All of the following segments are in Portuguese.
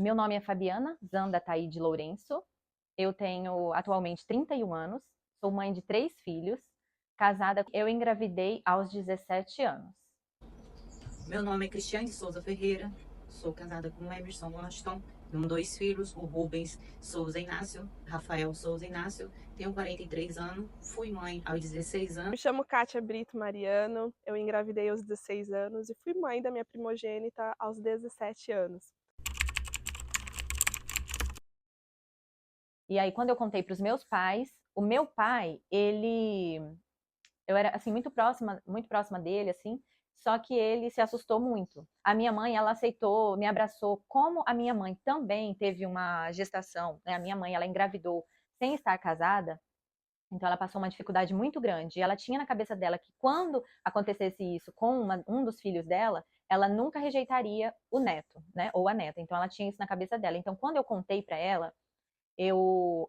Meu nome é Fabiana Zanda Taide Lourenço. Eu tenho atualmente 31 anos. Sou mãe de 3 filhos. Casada, eu engravidei aos 17 anos. Meu nome é Cristiane Souza Ferreira. Sou casada com o Emerson Washington. Tenho 2 filhos, o Rubens Souza Inácio, Rafael Souza Inácio. Tenho 43 anos. Fui mãe aos 16 anos. Me chamo Kátia Brito Mariano, eu engravidei aos 16 anos e fui mãe da minha primogênita aos 17 anos. E aí, quando eu contei para os meus pais, o meu pai, eu era assim muito próxima dele, assim, só que ele se assustou muito. A minha mãe, ela aceitou, me abraçou, como a minha mãe também teve uma gestação, né? A minha mãe, ela engravidou sem estar casada. Então ela passou uma dificuldade muito grande. E ela tinha na cabeça dela que quando acontecesse isso com um dos filhos dela, ela nunca rejeitaria o neto, né? Ou a neta. Então ela tinha isso na cabeça dela. Então quando eu contei para ela,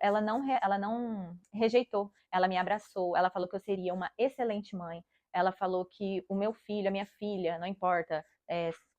ela não rejeitou. Ela me abraçou. Ela falou que eu seria uma excelente mãe. Ela falou que o meu filho, a minha filha, não importa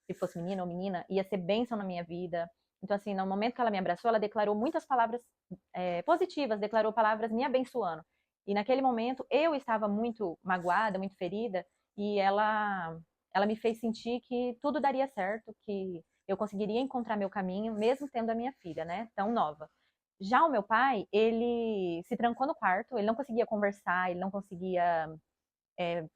se fosse menino ou menina, ia ser bênção na minha vida. Então, assim, no momento que ela me abraçou, ela declarou muitas palavras positivas, declarou palavras me abençoando. E naquele momento, eu estava muito magoada, muito ferida, e ela me fez sentir que tudo daria certo, que eu conseguiria encontrar meu caminho, mesmo tendo a minha filha, né, tão nova. Já o meu pai, ele se trancou no quarto, ele não conseguia conversar, ele não conseguia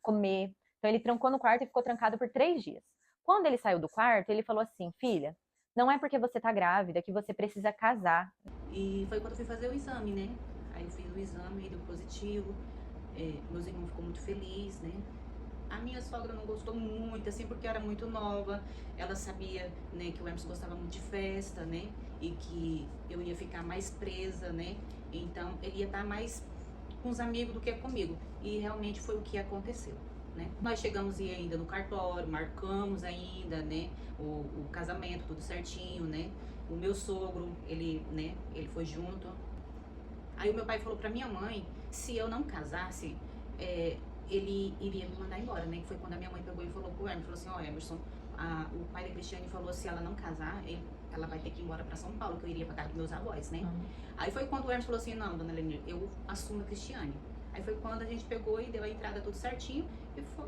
comer. Então ele trancou no quarto e ficou trancado por 3 dias. Quando ele saiu do quarto, ele falou assim: filha, não é porque você tá grávida que você precisa casar. E foi quando eu fui fazer o exame, né? Aí eu fiz o exame, deu positivo. Meus irmãos ficou muito felizes, né? A minha sogra não gostou muito, assim, porque eu era muito nova. Ela sabia, né, que o Emerson gostava muito de festa, né? E que eu ia ficar mais presa, né? Então, ele ia estar mais com os amigos do que comigo. E realmente foi o que aconteceu, né? Nós chegamos a ir ainda no cartório, marcamos ainda, né? O casamento, tudo certinho, né? O meu sogro, ele foi junto. Aí o meu pai falou pra minha mãe, se eu não casasse, ele iria me mandar embora, né? Que foi quando a minha mãe pegou e falou pro Emerson, falou assim, ó, Emerson, o pai da Cristiane falou, se ela não casar, ela vai ter que ir embora pra São Paulo, que eu iria pra casa dos meus avós, né? Aí foi quando o Emerson falou assim, não, dona Lenir, eu assumo a Cristiane. Aí foi quando a gente pegou e deu a entrada tudo certinho,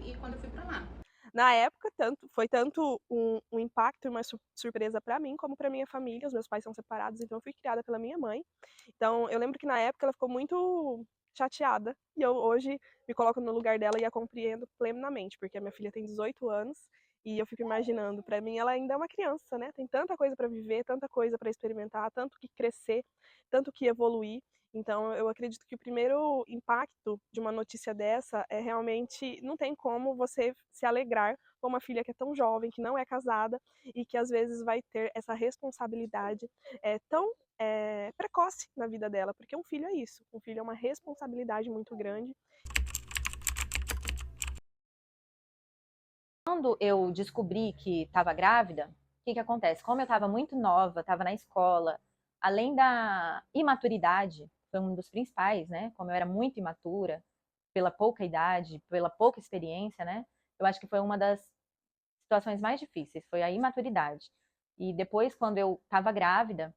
e quando eu fui pra lá. Na época, foi tanto um impacto e uma surpresa para mim, como para minha família. Os meus pais são separados, então eu fui criada pela minha mãe. Então eu lembro que na época ela ficou muito chateada, e eu hoje me coloco no lugar dela e a compreendo plenamente, porque a minha filha tem 18 anos, e eu fico imaginando, para mim ela ainda é uma criança, né? Tem tanta coisa para viver, tanta coisa para experimentar, tanto que crescer, tanto que evoluir. Então, eu acredito que o primeiro impacto de uma notícia dessa é realmente, não tem como você se alegrar com uma filha que é tão jovem, que não é casada e que às vezes vai ter essa responsabilidade tão precoce na vida dela, porque um filho é isso, um filho é uma responsabilidade muito grande. Quando eu descobri que estava grávida, o que acontece? Como eu estava muito nova, estava na escola, além da imaturidade, foi um dos principais, né? Como eu era muito imatura, pela pouca idade, pela pouca experiência, né? Eu acho que foi uma das situações mais difíceis, foi a imaturidade. E depois, quando eu estava grávida,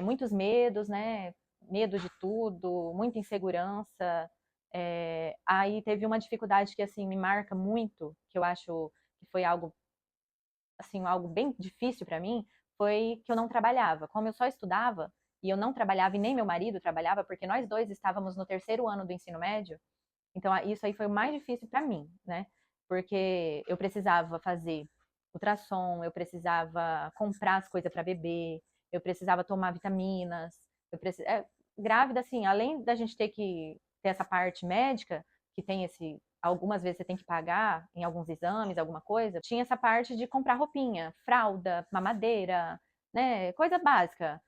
muitos medos, né? Medo de tudo, muita insegurança. Aí teve uma dificuldade que assim me marca muito, que eu acho que foi algo assim algo bem difícil para mim, foi que eu não trabalhava. Como eu só estudava e eu não trabalhava e nem meu marido trabalhava, porque nós dois estávamos no 3º ano do ensino médio. Então isso aí foi o mais difícil para mim, né? Porque eu precisava fazer ultrassom, eu precisava comprar as coisas para beber, eu precisava tomar vitaminas, grávida assim, além da gente ter que ter essa parte médica, que tem algumas vezes você tem que pagar em alguns exames, alguma coisa, tinha essa parte de comprar roupinha, fralda, mamadeira, né, coisa básica.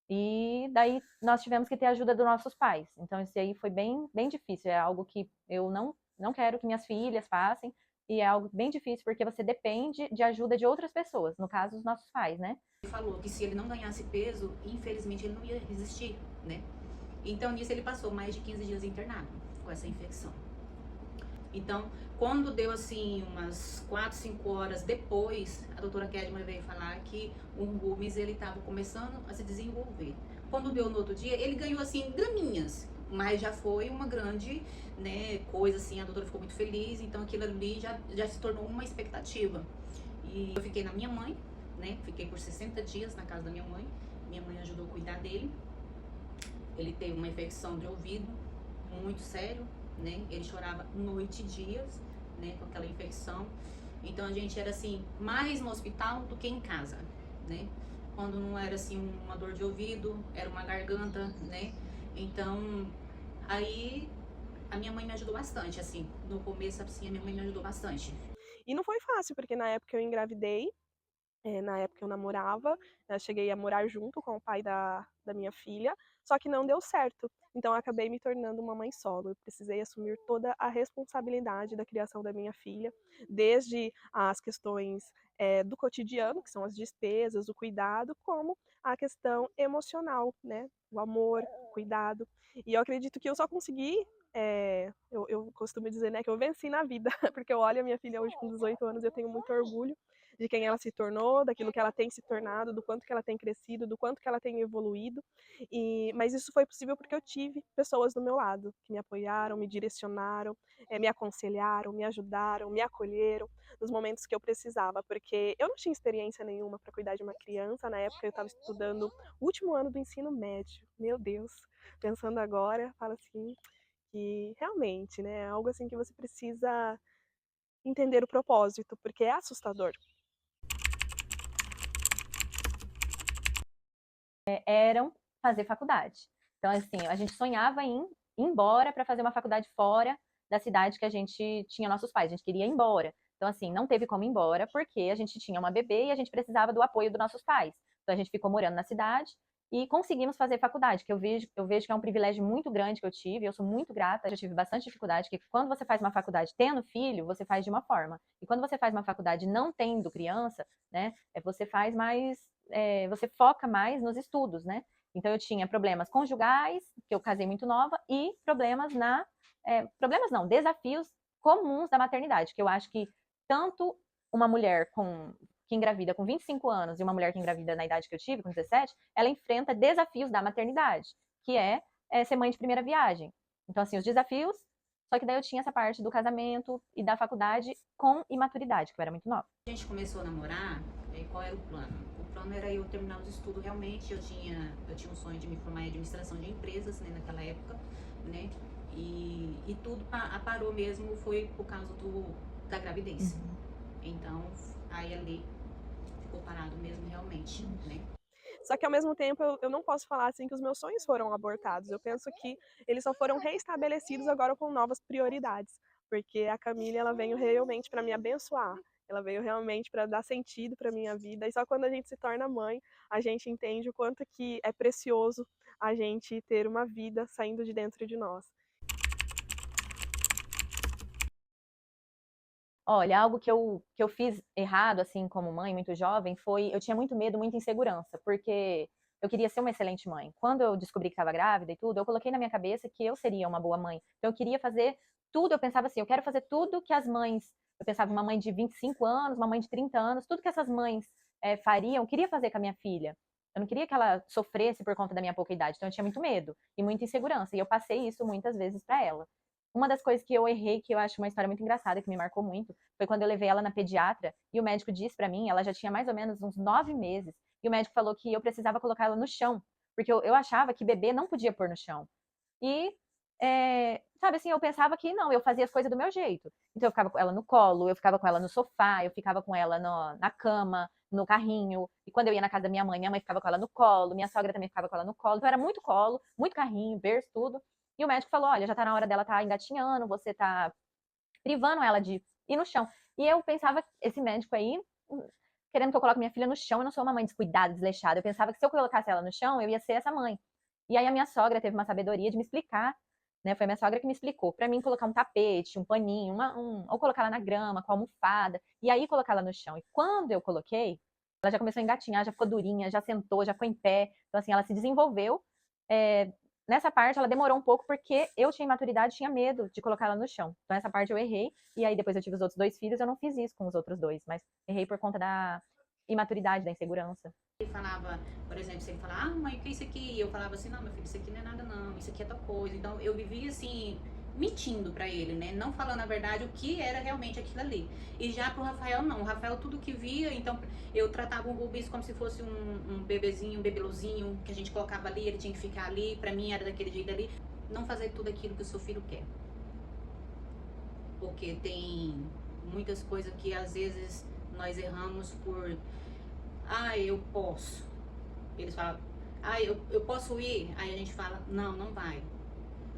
E daí nós tivemos que ter a ajuda dos nossos pais. Então isso aí foi bem, bem difícil. É algo que eu não quero que minhas filhas façam. E é algo bem difícil porque você depende de ajuda de outras pessoas, no caso os nossos pais, né? Ele falou que se ele não ganhasse peso, infelizmente ele não ia resistir, né? Então nisso ele passou mais de 15 dias internado com essa infecção. Então, quando deu assim umas 4, 5 horas depois, a doutora Kedman veio falar que o Rumes ele estava começando a se desenvolver. Quando deu no outro dia, ele ganhou assim graminhas, mas já foi uma grande, né, coisa assim, a doutora ficou muito feliz, então aquilo ali já se tornou uma expectativa. E eu fiquei na minha mãe, né, fiquei por 60 dias na casa da minha mãe ajudou a cuidar dele. Ele teve uma infecção de ouvido muito sério, né? Ele chorava noite e dias, né, com aquela infecção. Então a gente era assim, mais no hospital do que em casa, né? Quando não era assim uma dor de ouvido, era uma garganta, né? Então, aí a minha mãe me ajudou bastante, assim. No começo, assim, a minha mãe me ajudou bastante. E não foi fácil, porque na época eu engravidei, na época eu namorava, cheguei a morar junto com o pai da minha filha, só que não deu certo. Então eu acabei me tornando uma mãe solo. Eu precisei assumir toda a responsabilidade da criação da minha filha, desde as questões do cotidiano, que são as despesas, o cuidado, como a questão emocional, né? O amor, o cuidado. E eu acredito que eu só consegui eu costumo dizer, né, que eu venci na vida, porque eu olho a minha filha hoje com 18 anos e eu tenho muito orgulho de quem ela se tornou, daquilo que ela tem se tornado, do quanto que ela tem crescido, do quanto que ela tem evoluído. Mas isso foi possível porque eu tive pessoas do meu lado que me apoiaram, me direcionaram, me aconselharam, me ajudaram, me acolheram nos momentos que eu precisava, porque eu não tinha experiência nenhuma para cuidar de uma criança. Na época eu estava estudando o último ano do ensino médio. Meu Deus, pensando agora, falo assim que realmente, né, é algo assim que você precisa entender o propósito, porque é assustador. Eram fazer faculdade. Então, assim, a gente sonhava em ir embora para fazer uma faculdade fora da cidade que a gente tinha nossos pais. A gente queria ir embora. Então, assim, não teve como ir embora porque a gente tinha uma bebê e a gente precisava do apoio dos nossos pais. Então, a gente ficou morando na cidade e conseguimos fazer faculdade, que eu vejo que é um privilégio muito grande que eu tive. Eu sou muito grata, já tive bastante dificuldade, que quando você faz uma faculdade tendo filho, você faz de uma forma. E quando você faz uma faculdade não tendo criança, né, você faz mais você foca mais nos estudos, né? Então eu tinha problemas conjugais, que eu casei muito nova, e problemas não, desafios comuns da maternidade, que eu acho que tanto uma mulher que engravida com 25 anos e uma mulher que engravida na idade que eu tive, com 17, ela enfrenta desafios da maternidade, que ser mãe de primeira viagem. Então, assim, os desafios, só que daí eu tinha essa parte do casamento e da faculdade com imaturidade, que eu era muito nova. A gente começou a namorar, qual era o plano? O plano era eu terminar os estudos realmente. Eu tinha um sonho de me formar em administração de empresas, né, naquela época, né? E tudo parou mesmo, foi por causa da gravidez. Então, aí ali ficou parado mesmo realmente, né? Só que ao mesmo tempo eu não posso falar assim que os meus sonhos foram abortados. Eu penso que eles só foram reestabelecidos agora com novas prioridades, porque a Camille ela veio realmente para me abençoar. Ela veio realmente para dar sentido para minha vida. E só quando a gente se torna mãe, a gente entende o quanto que é precioso a gente ter uma vida saindo de dentro de nós. Olha, algo que eu fiz errado, assim, como mãe, muito jovem, eu tinha muito medo, muita insegurança, porque eu queria ser uma excelente mãe. Quando eu descobri que estava grávida e tudo, eu coloquei na minha cabeça que eu seria uma boa mãe. Então eu queria fazer tudo, eu pensava assim, eu quero fazer tudo que as mães, eu pensava uma mãe de 25 anos, uma mãe de 30 anos, tudo que essas mães fariam, eu queria fazer com a minha filha. Eu não queria que ela sofresse por conta da minha pouca idade, então eu tinha muito medo e muita insegurança, e eu passei isso muitas vezes para ela. Uma das coisas que eu errei, que eu acho uma história muito engraçada, que me marcou muito, foi quando eu levei ela na pediatra e o médico disse pra mim, ela já tinha mais ou menos uns 9 meses, e o médico falou que eu precisava colocar ela no chão, porque eu achava que bebê não podia pôr no chão. E, sabe assim, eu pensava que não, eu fazia as coisas do meu jeito. Então eu ficava com ela no colo, eu ficava com ela no sofá, eu ficava com ela na cama, no carrinho. E quando eu ia na casa da minha mãe ficava com ela no colo, minha sogra também ficava com ela no colo. Então era muito colo, muito carrinho, berço, tudo. E o médico falou: olha, já tá na hora dela tá engatinhando, você tá privando ela de ir no chão. E eu pensava, esse médico aí, querendo que eu coloque minha filha no chão, eu não sou uma mãe descuidada, desleixada. Eu pensava que se eu colocasse ela no chão, eu ia ser essa mãe. E aí a minha sogra teve uma sabedoria de me explicar, né? Foi a minha sogra que me explicou. Pra mim, colocar um tapete, um paninho, ou colocar ela na grama, com a almofada, e aí colocar ela no chão. E quando eu coloquei, ela já começou a engatinhar, já ficou durinha, já sentou, já ficou em pé. Então, assim, ela se desenvolveu nessa parte ela demorou um pouco porque eu tinha imaturidade, tinha medo de colocar ela no chão. Então essa parte eu errei, e aí depois eu tive os outros 2 filhos, eu não fiz isso com os outros 2, mas errei por conta da imaturidade, da insegurança. Ele falava, por exemplo, se ele falava, mãe, o que é isso aqui? E eu falava assim, não, meu filho, isso aqui não é nada não, isso aqui é tal coisa. Então eu vivia assim, mentindo pra ele, né? Não falando a verdade, o que era realmente aquilo ali. E já pro Rafael, não. O Rafael, tudo que via, então eu tratava o Rubens como se fosse um bebezinho, um bebeluzinho, que a gente colocava ali, ele tinha que ficar ali, pra mim era daquele jeito ali. Não fazer tudo aquilo que o seu filho quer. Porque tem muitas coisas que às vezes nós erramos por, eu posso. Eles falam, eu posso ir? Aí a gente fala, não, não vai.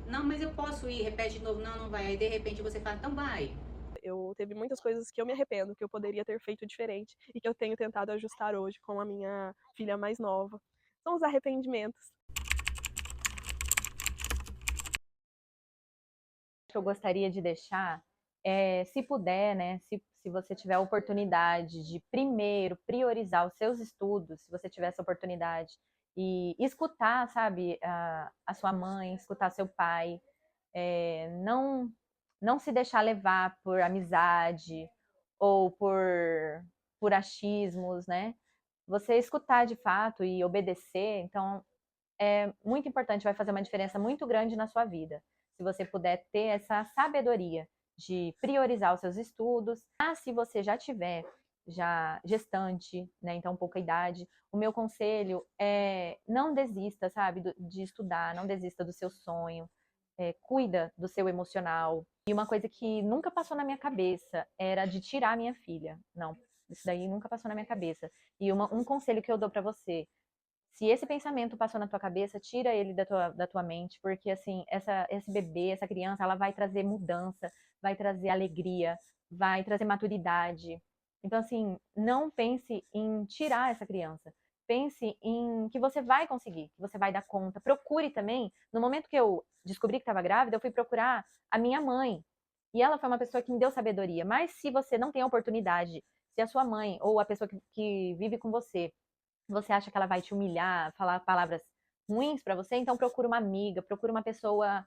Não, mas eu posso ir, repete de novo, não, não vai. Aí de repente você fala, então vai. Eu teve muitas coisas que eu me arrependo, que eu poderia ter feito diferente e que eu tenho tentado ajustar hoje com a minha filha mais nova. São os arrependimentos. Que eu gostaria de deixar é, se puder, né, se você tiver a oportunidade de primeiro priorizar os seus estudos, se você tiver essa oportunidade, e escutar, sabe, a sua mãe, escutar seu pai, não se deixar levar por amizade ou por achismos, né? Você escutar de fato e obedecer, então é muito importante, vai fazer uma diferença muito grande na sua vida. Se você puder ter essa sabedoria de priorizar os seus estudos. Mas se você já tiver já gestante, né, então pouca idade, o meu conselho é não desista, sabe, de estudar, não desista do seu sonho, cuida do seu emocional. E uma coisa que nunca passou na minha cabeça era de tirar minha filha. Não, isso daí nunca passou na minha cabeça. E um conselho que eu dou para você, se esse pensamento passou na tua cabeça, tira ele da tua mente, porque assim, esse bebê, essa criança, ela vai trazer mudança, vai trazer alegria, vai trazer maturidade. Então, assim, não pense em tirar essa criança. Pense em que você vai conseguir, que você vai dar conta. Procure também. No momento que eu descobri que estava grávida, eu fui procurar a minha mãe. E ela foi uma pessoa que me deu sabedoria. Mas se você não tem a oportunidade, se a sua mãe ou a pessoa que vive com você acha que ela vai te humilhar, falar palavras ruins para você, então procura uma amiga, procura uma pessoa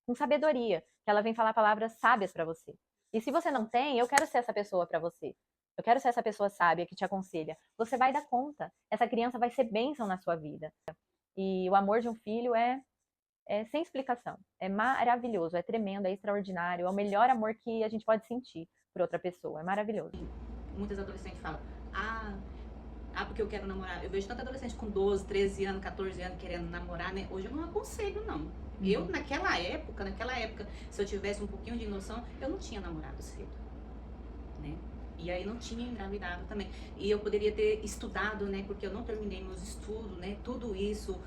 com sabedoria, que ela vem falar palavras sábias para você. E se você não tem, eu quero ser essa pessoa para você. Eu quero ser essa pessoa sábia que te aconselha. Você vai dar conta. Essa criança vai ser bênção na sua vida. E o amor de um filho é sem explicação. É maravilhoso, é tremendo, é extraordinário. É o melhor amor que a gente pode sentir por outra pessoa. É maravilhoso. Muitas adolescentes falam, porque eu quero namorar. Eu vejo tanta adolescente com 12, 13 anos, 14 anos querendo namorar, né? Hoje eu não aconselho, não. Eu, naquela época, se eu tivesse um pouquinho de noção, eu não tinha namorado cedo, né? E aí não tinha engravidado também. E eu poderia ter estudado, né? Porque eu não terminei meus estudos, né? Tudo isso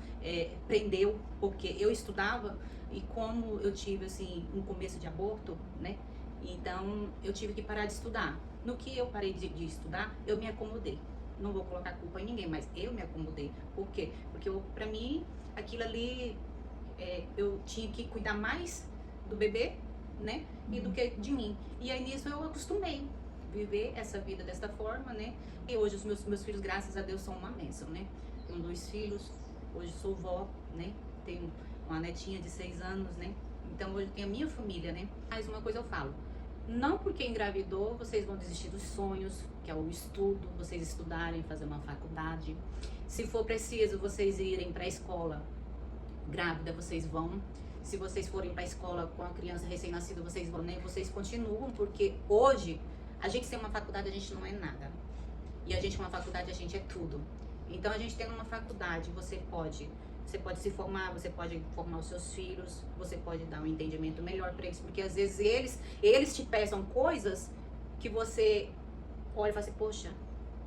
prendeu, porque eu estudava e como eu tive, assim, um começo de aborto, né? Então eu tive que parar de estudar. No que eu parei de estudar, eu me acomodei. Não vou colocar culpa em ninguém, mas eu me acomodei. Por quê? Porque pra mim, aquilo ali, eu tinha que cuidar mais do bebê, né? E do que de mim. E aí nisso eu acostumei viver essa vida desta forma, né? E hoje os meus filhos, graças a Deus, são uma bênção, né? Tenho 2 filhos, hoje sou vó, né? Tenho uma netinha de 6 anos, né? Então hoje eu tenho a minha família, né? Mais uma coisa eu falo, não porque engravidou vocês vão desistir dos sonhos, que é o estudo, vocês estudarem, fazer uma faculdade. Se for preciso vocês irem para a escola grávida, vocês vão. Se vocês forem para a escola com a criança recém-nascida, vocês vão, né? Vocês continuam, porque hoje a gente tem uma faculdade, a gente não é nada. E a gente com uma faculdade, a gente é tudo. Então a gente tendo uma faculdade, você pode se formar, você pode formar os seus filhos, você pode dar um entendimento melhor para eles, porque às vezes eles te peçam coisas que você olha e fala assim, poxa,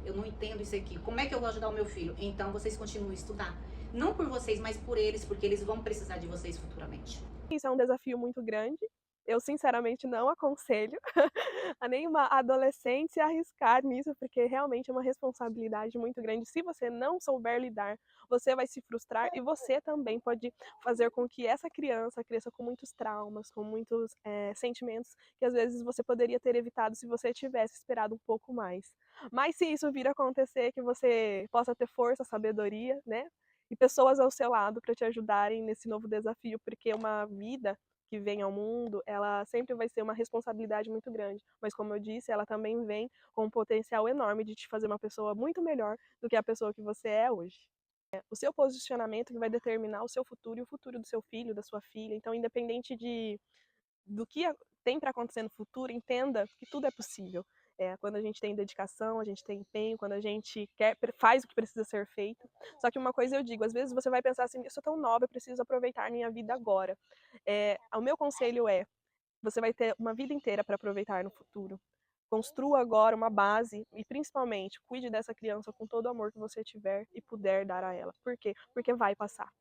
eu não entendo isso aqui, como é que eu vou ajudar o meu filho? Então vocês continuem a estudar. Não por vocês, mas por eles, porque eles vão precisar de vocês futuramente. Isso é um desafio muito grande. Eu, sinceramente, não aconselho a nenhuma adolescente se arriscar nisso, porque realmente é uma responsabilidade muito grande. Se você não souber lidar, você vai se frustrar e você também pode fazer com que essa criança cresça com muitos traumas, com muitos sentimentos que às vezes você poderia ter evitado se você tivesse esperado um pouco mais. Mas se isso vir a acontecer, que você possa ter força, sabedoria, né? e pessoas ao seu lado para te ajudarem nesse novo desafio, porque uma vida que vem ao mundo, ela sempre vai ser uma responsabilidade muito grande, mas como eu disse, ela também vem com um potencial enorme de te fazer uma pessoa muito melhor do que a pessoa que você é hoje. O seu posicionamento que vai determinar o seu futuro e o futuro do seu filho, da sua filha. Então, independente do que tem para acontecer no futuro, entenda que tudo é possível. Quando a gente tem dedicação, a gente tem empenho, quando a gente faz o que precisa ser feito. Só que uma coisa eu digo, às vezes você vai pensar assim, eu sou tão nova, eu preciso aproveitar minha vida agora. O meu conselho é, você vai ter uma vida inteira para aproveitar no futuro. Construa agora uma base e, principalmente, cuide dessa criança com todo o amor que você tiver e puder dar a ela. Por quê? Porque vai passar.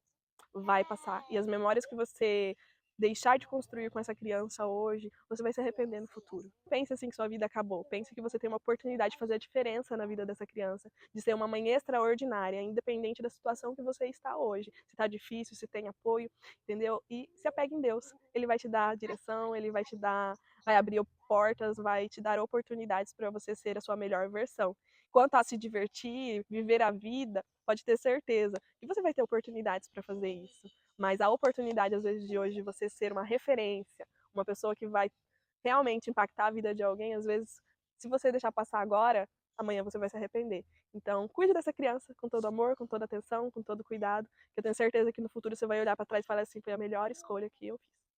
Vai passar. E as memórias que você deixar de construir com essa criança hoje, você vai se arrepender no futuro. Pense assim que sua vida acabou. Pense que você tem uma oportunidade de fazer a diferença na vida dessa criança, de ser uma mãe extraordinária, independente da situação que você está hoje. Se está difícil, se tem apoio, entendeu? E se apegue em Deus. Ele vai te dar direção, ele vai abrir portas, vai te dar oportunidades para você ser a sua melhor versão. Quanto a se divertir, viver a vida, pode ter certeza que você vai ter oportunidades para fazer isso. Mas a oportunidade, às vezes, de hoje, de você ser uma referência, uma pessoa que vai realmente impactar a vida de alguém, às vezes, se você deixar passar agora, amanhã você vai se arrepender. Então, cuide dessa criança com todo amor, com toda atenção, com todo cuidado, que eu tenho certeza que no futuro você vai olhar para trás e falar assim, foi a melhor escolha que eu fiz.